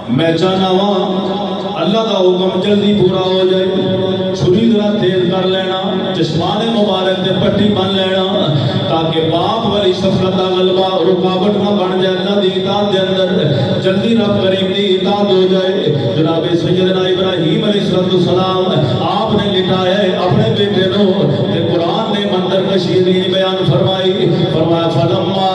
میں چاہنا ہوں اللہ کا حکم جلدی پورا ہو جائے، چھری ذرا تیز کر لینا، چشمان مبارک دے پٹی بن لینا تاکہ باپ والی شفقت دا غلبہ رکاوٹ نہ بن جائے۔ اللہ دی اطاعت دے اندر جلدی رب کریم دی اطاعت ہو جائے۔ جناب سیدنا ابراہیم علیہ السلام آپ نے لٹایا ہے اپنے بیٹے نو، تے قرآن نے منظر کشیدگی بیان فرمائی، فرمایا فلما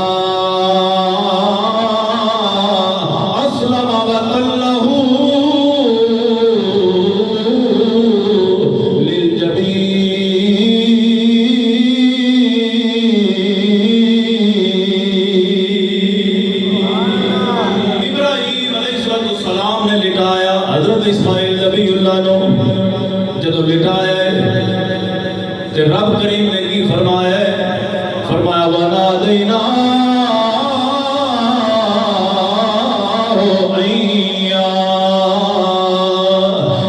رب کریم نے کی فرمایا ہے، فرمایا وَنَادَيْنَا يَا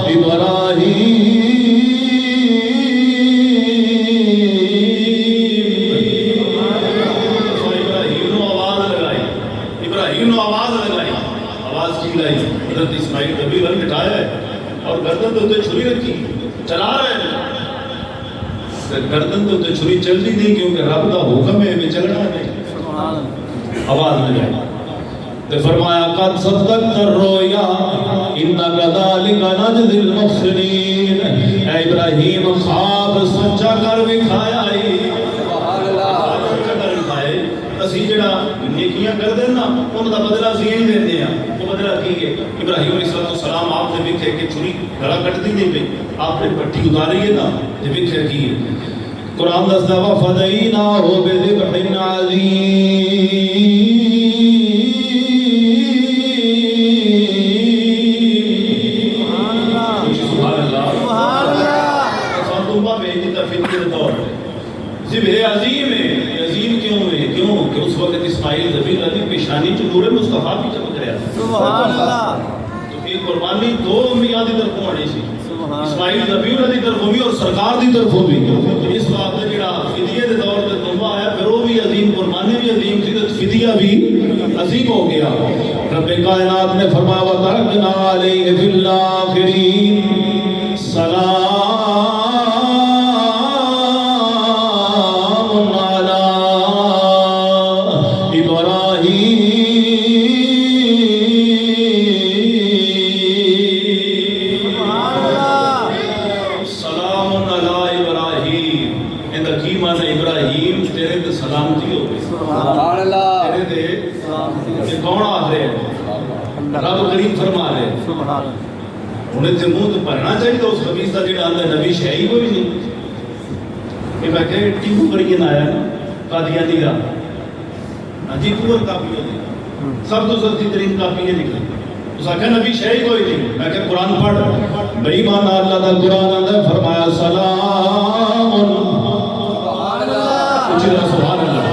إِبْرَاهِيمُ۔ ابراہیم نو آواز لگائی، ابراہیم نو آواز لگائی، آواز کی لائی، حضرت اسماعیل نبی ول بٹھایا ہے اور گردن تو چھری رکھی، چلا رہے ہیں۔ گردن تو چھری چلتی نہیں کیونکہ رب کا حکم ہے میں چلنا نہیں۔ آواز لگائی تو فرمایا قد صدقت الرؤیا انا كذلك نجزي المحسنین۔ اے ابراہیم خواب سچا کر دکھایا ہے، سچا کر دکھائے۔ اسی جڑا نیکیاں کر دیں نا ان کا بدلہ اسی ہی دیندے ہیں۔ وہ بدلہ کی ہے؟ ابراہیم علیہ السلام آپ نے ویکھے کہ چھری گلا کٹتی نہیں پئی، آپ نے پٹی اتاری ہے نا تے ویکھے کی ہے؟ قرآن دستا وَفَدَيْنَاهُ بِذِبْحٍ عَظِيمٍ۔ سبحان اللہ، سبحان اللہ۔ خاتمہ میں جتا فطر دور ہے، ذبح عظیم ہے۔ عظیم کیوں ہے؟ کیوں کہ اس وقت اسماعیل ذبیح علی پیشانی چ نور مصطفیٰ بھی چمک رہا ہے۔ سبحان اللہ۔ تو یہ قربانی دو انبیاء دی طرفوں آنی سی، اسماعیل ذبیح علی دی طرفوں بھی اور سرکار دی طرفوں بھی۔ اس وقت جڑا فدیے دے دور تے تحفہ آیا پھر وہ بھی عظیم، قربانی بھی عظیم تھی، فدیہ بھی عظیم ہو گیا۔ رب کائنات نے فرمایا وَتَرَكْنَا عَلَيْهِ فِي الْآخِرِينَ سلام علی ابراہیم۔ ابراہیم تیرے تے سلامتی ہو گئی، سبحان اللہ۔ تیرے تے یہ کون آ رہے ہیں؟ رب کریم فرما رہے ہیں، سبحان اللہ۔ انہیں تے منہ تو پڑھنا چاہیے تو اس خبیث کا جڑا اندر نبی شہی کوئی نہیں۔ کہ میں کہ ٹیپو کریے نہ آیا نا قادیانی کا، جی پور کافی ہوتی سب تو سستی ترین کافی یہ نکلی، اس آکھا نبی شہی کوئی نہیں۔ میں کہ قرآن پڑھ، بھئی مانا اللہ دا قرآن اندر فرمایا سلام سبحان اللہ۔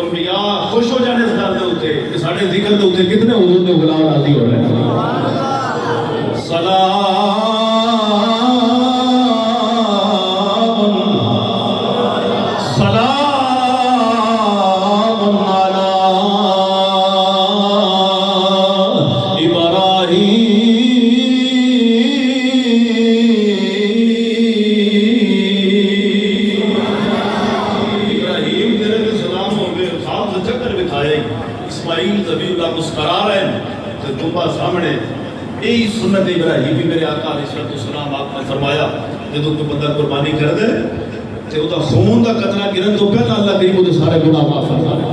انبیاء خوش ہو جانے اس گل دے اوتے کہ ساڈے ذکر دے اوتے کتنے حضور دے غلام راضی ہو رہے ہیں۔ سلام سلام علی ابراہیم۔ اسماعیل ذبیح اللہ مسکرا رہے ہیں تو جنبہ سامنے یہی سنت ابراہیم بھی میرے آقا علیہ السلام آپ نے فرمایا جب کوئی بندہ قربانی کر دے تو وہ خون کا قطرہ گرن تو پہلا اللہ کریم وہ سارے گناہ معاف فرما دے۔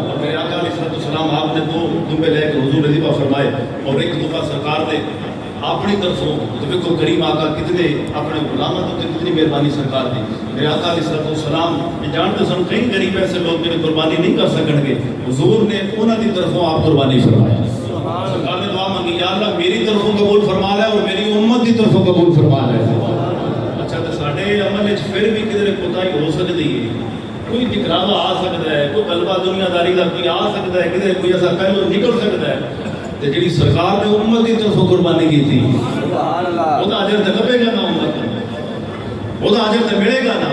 اور میرے آقا علیہ السلام آپ نے دو دنبے لے کے حضور ذبح فرمائے اور ایک دفعہ سرکار نے اپنی طرفوں تو دیکھو کریم آقا کتنے اپنے غلاموں تو کتنی مہربانی سرکار دی۔ میرے آقا علیہ السلام یہ جانتے سن کئی غریب ایسے لوگ جنہیں قربانی نہیں کر سکن گے، حضور نے انہوں کی طرفوں آپ قربانی فرمایا۔ سرکار نے دعا مانگی یا اللہ میری طرفوں قبول فرما لے اور میری امت کی طرفوں قبول فرما لے۔ اچھا تو ساڈے عمل وچ پھر بھی کدھر کوتاہی ہو سکتی ہے، کوئی دکھلاوا آ سکتا ہے، کوئی غلبہ دنیا داری کا کوئی آ سکتا ہے، کدھر کوئی ایسا پہلو نکل سکتا ہے۔ تے جڑی سرکار نے امت کی طرفوں قربانی کی تھی وہ تو اجر تے لبے گا نا، امت وہ تو اجر تے ملے گا نا۔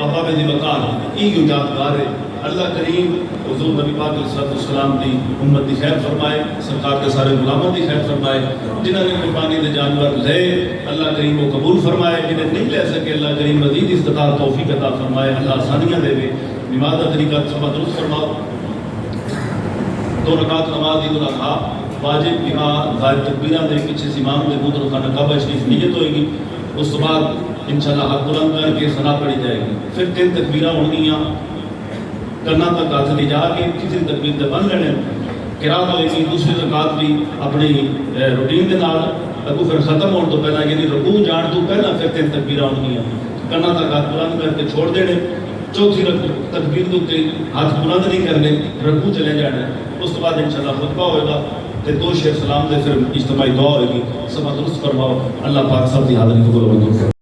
بابا بے دی وقار یہ یادگار ہے۔ اللہ کریم حضور نبی پاک علیہ الصلوۃ والسلام دی امت دی خیر فرمائے، سرکار کے سارے غلاموں دی خیر فرمائے، جنہوں نے قربانی دے جانور لے اللہ کریم وہ قبول فرمائے، جنہیں نہیں لے سکے اللہ کریم مزید استطاعت توفیق عطا فرمائے، اللہ آسانیاں دے دے۔ نماز کا طریقہ سب درست فرماؤ، 2 رکعت نماز عید الاضحیٰ واجب یہاں ظاہر تکبیرہ دے پیچھے امام دے بودر خانہ کعبہ شریف نیت ہوئے گی، اس کے بعد انشاءاللہ ہاتھ بلند کر کے ثنا پڑھی جائے گی، پھر 3 تکبیرہ ہونگیاں، کرنا تک ہاتھ لے جا کے کسی تکبیر تے بن لینے، قرات ہوئے گی دوسری رکعت بھی اپنی روٹین دے نال اگو پھر ختم ہونے تو پہلا یعنی رکوع جان تو پہلا پھر 3 تکبیرہ ہونگیاں، کرنا تک ہاتھ بلند کر کے چھوڑ دینے، چوتھی تکبیر کے ہاتھ بلند نہیں کرنے، رکوع چلے جانا، اس کے بعد انشاءاللہ خطبہ ہوئے گا، تے 2 شعر سلام دے پھر اجتماعی دعا ہوئے گی، سب درست فرماؤ، اللہ پاک سب دی حاضری قبول و منظور کرے۔